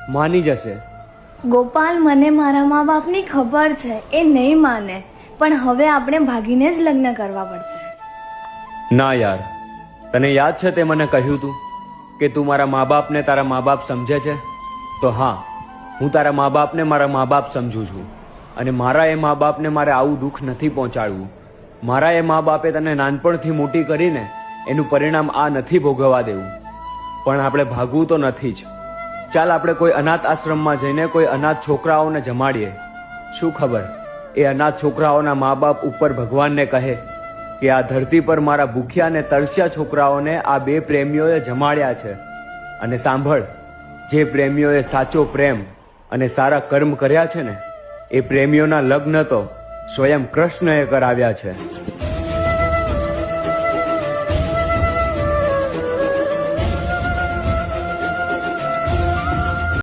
માની જશે. ગોપાલ, મને મારા મા બાપની ખબર છે, એ નહીં માને, પણ હવે આપણે ભાગીને જ લગ્ન કરવા પડશે. ના યાર, તને યાદ છે તે મને કહ્યું તું કે તું મારા મા બાપને તારા મા બાપ સમજે છે? તો હા, હું તારા મા બાપને મારા મા બાપ સમજું છું. અને મારા એ મા બાપને મારે આવું દુઃખ નથી પહોંચાડવું. મારા એ મા બાપે તને નાનપણથી મોટી કરીને એનું પરિણામ આ નથી ભોગવવા દેવું. પણ આપણે ભાગવું તો નથી જ. ચાલ આપણે કોઈ અનાથ આશ્રમમાં જઈને કોઈ અનાથ છોકરાઓને જમાડીએ. શું ખબર એ અનાથ છોકરાઓના મા બાપ ઉપર ભગવાનને કહે કે આ ધરતી પર મારા ભૂખ્યા અને તરસ્યા છોકરાઓને આ બે પ્રેમીઓએ જમાડ્યા છે. અને સાંભળ, જે પ્રેમીઓએ સાચો પ્રેમ અને સારા કર્મ કર્યા છે ને, એ પ્રેમીઓના લગ્ન તો સ્વયં કૃષ્ણએ કરાવ્યા છે.